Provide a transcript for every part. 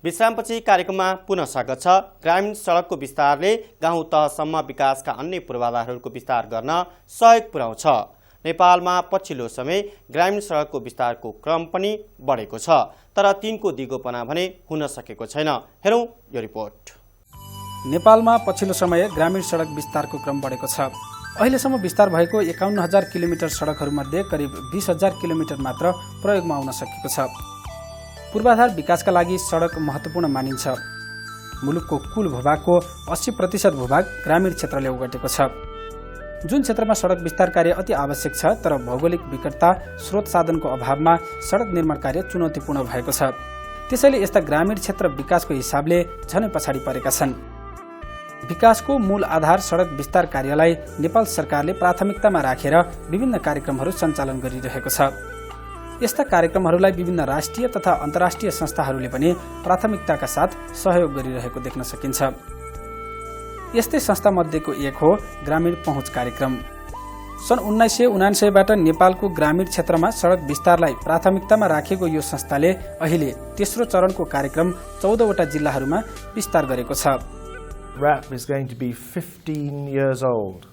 विश्रामपछि कार्यक्रममा पुनः स्वागत छ। ग्रामीण सडकको विस्तारले गाउँ तहसम्म विकासका अन्य पूर्वाधारहरूको विस्तार गर्न सहयोग पुर्याउँछ। नेपालमा पछिल्लो समय ग्रामीण सडकको विस्तारको क्रम पनि बढेको छ, तर तिनको दिगोपना भने हुन सकेको छैन। हेरौं यो रिपोर्ट। नेपालमा पछिल्लो समय ग्रामीण सडक विस्तारको क्रम बढेको छ। अहिलेसम्म विस्तार भएको 51,000 किलोमिटर सडकहरूमध्ये करिब 20,000 किलोमिटर मात्र प्रयोगमा आउन सकेको छ। पूर्वाधार विकासका लागि सडक महत्त्वपूर्ण मानिन्छ। मुलुकको कुल भूभागको 80% भूभाग ग्रामीण क्षेत्रले ओगटेको छ। जुन क्षेत्रमा सडक विस्तार कार्य अति आवश्यक छ, तर भौगोलिक विकटता, स्रोत साधनको अभावमा सडक निर्माण कार्य चुनौतीपूर्ण भएको छ। त्यसैले यस्ता ग्रामीण क्षेत्र विकासको हिसाबले झनै पछाडि परेका छन्। विकासको मूल आधार सडक विस्तार कार्यलाई नेपाल सरकारले प्राथमिकतामा राखेर विभिन्न कार्यक्रमहरू सञ्चालन गरिरहेको छ। यस्ता कार्यक्रमहरूलाई विभिन्न राष्ट्रिय तथा अन्तर्राष्ट्रिय संस्थाहरूले पनि प्राथमिकताका साथ सहयोग गरिरहेको देख्न सकिन्छ। यस्तै संस्था मध्येको एक हो ग्रामीण पहुँच कार्यक्रम। सन् 1999बाट नेपालको ग्रामीण क्षेत्रमा सडक विस्तारलाई प्राथमिकतामा राखेको यो संस्थाले अहिले तेस्रो चरणको कार्यक्रम 14वटा जिल्लाहरूमा विस्तार गरेको छ। RAP is going to be 15 years old.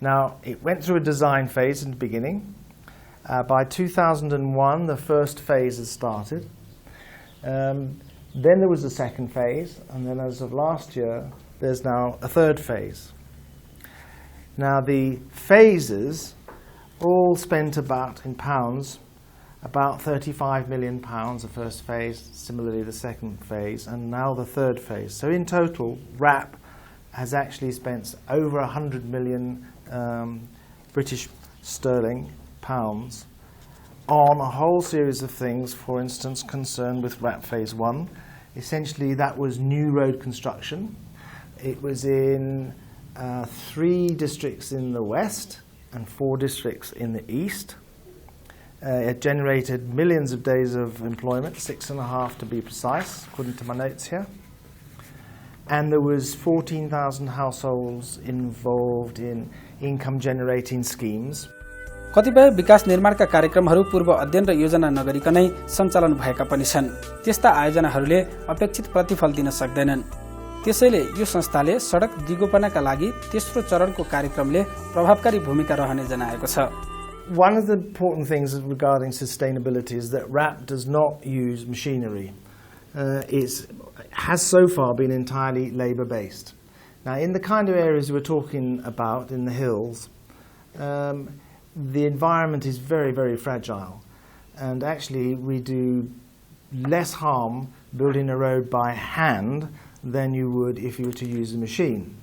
Now, it went through a design phase in the beginning. By 2001, the first phase had started. Then there was a second phase, and then as of last year, there's now a third phase. Now, the phases all spent about, in pounds, about £35 million, the first phase, similarly the second phase, and now the third phase. So in total, RAP has actually spent over 100 million British sterling, pounds, on a whole series of things, for instance, concerned with RAP Phase 1. Essentially, that was new road construction. It was in 3 districts in the west and 4 districts in the east. It generated millions of days of employment, 6.5 to be precise, according to my notes here. And there was 14,000 households involved in income-generating schemes. कतिपय विकास निर्माणका कार्यक्रमहरू पूर्व अध्ययन र योजना नगरिकनै सञ्चालन भएका पनि छन्। त्यस्ता आयोजनाहरूले अपेक्षित प्रतिफल दिन सक्दैनन्। त्यसैले यो संस्थाले सडक दिगोपनाका लागि तेस्रो चरणको कार्यक्रमले प्रभावकारी भूमिका रहने जनाएको छ। One of the important things regarding sustainability is that RAP does not use machinery. It has so far been entirely labour-based. Now, in the kind of areas we're talking about, in the hills, the environment is very, very fragile. And actually, we do less harm building a road by hand than you would if you were to use a machine.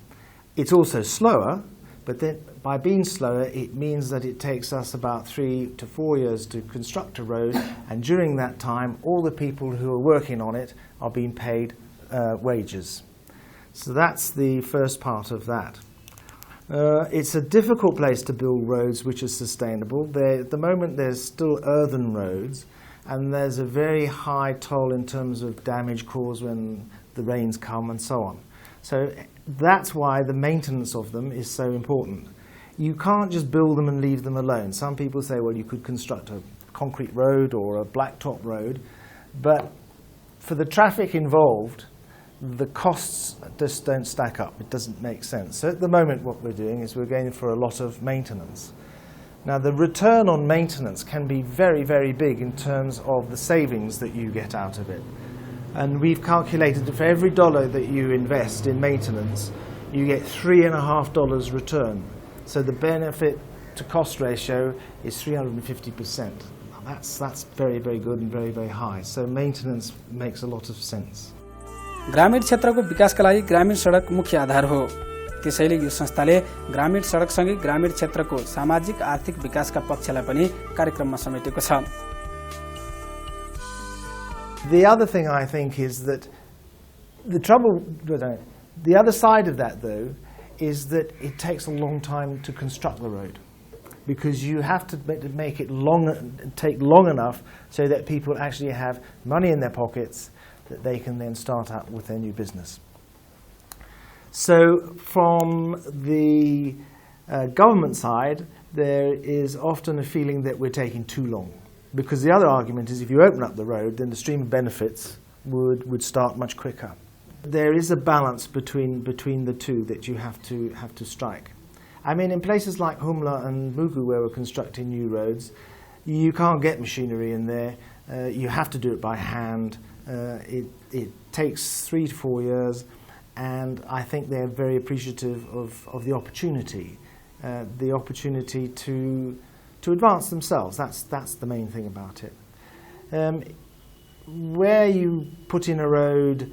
It's also slower, but then by being slower, it means that it takes us about 3 to 4 years to construct a road, and during that time, all the people who are working on it are being paid wages. So that's the first part of that. It's a difficult place to build roads which are sustainable. At the moment, there's still earthen roads, and there's a very high toll in terms of damage caused when the rains come and so on. So that's why the maintenance of them is so important. You can't just build them and leave them alone. Some people say, well, you could construct a concrete road or a blacktop road, but for the traffic involved, the costs just don't stack up. It doesn't make sense. So at the moment what we're doing is we're going for a lot of maintenance. Now the return on maintenance can be very, very big in terms of the savings that you get out of it. And we've calculated that for every dollar that you invest in maintenance, you get $3.50 return. So the benefit to cost ratio is 350%. Now that's very, very good and very, very high. So maintenance makes a lot of sense. ग्रामीण क्षेत्रको विकासका लागि ग्रामीण सडक मुख्य आधार हो। त्यसैले यो संस्थाले ग्रामीण सडकसँगै ग्रामीण क्षेत्रको सामाजिक आर्थिक विकासका पक्षलाई पनि कार्यक्रममा समेटेको छ। The other thing I think is that the other side of that though is that it takes a long time to construct the road, because you have to make it take long enough so that people actually have money in their pockets that they can then start out with their new business. So from the government side, there is often a feeling that we're taking too long, because the other argument is if you open up the road, then the stream of benefits would start much quicker. There is a balance between the two that you have to strike. I mean, in places like Humla and Mugu, where we're constructing new roads, you can't get machinery in there. You have to do it by hand. It takes 3 to 4 years, and I think they're very appreciative of the opportunity to advance themselves. That's the main thing about it. Where you put in a road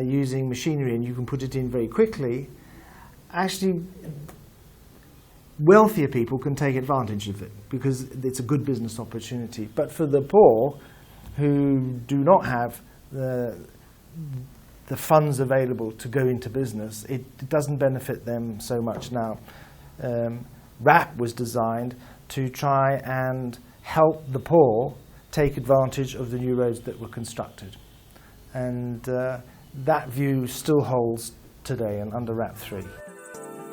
using machinery and you can put it in very quickly, actually wealthier people can take advantage of it because it's a good business opportunity. But for the poor who do not have the funds available to go into business, it doesn't benefit them so much now. RAP was designed to try and help the poor take advantage of the new roads that were constructed. And that view still holds today and under RAP 3.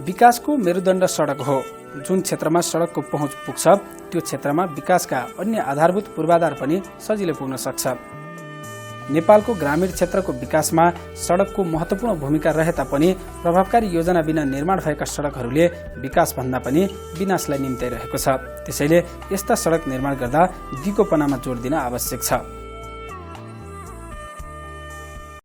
विकासको मेरुदण्ड सडक हो। जुन क्षेत्रमा सडकको पहुँच पुग्छ त्यो क्षेत्रमा विकासका अन्य आधारभूत पूर्वाधार पनि सजिलै पुग्न सक्छ। नेपालको ग्रामीण क्षेत्रको विकासमा सडकको महत्त्वपूर्ण भूमिका रहे तापनि प्रभावकारी योजना बिना निर्माण भएका सडकहरूले विकास भन्दा पनि विनाशलाई निम्त्याइरहेको छ। त्यसैले यस्ता सडक निर्माण गर्दा दिगोपनामा जोड दिन आवश्यक छ।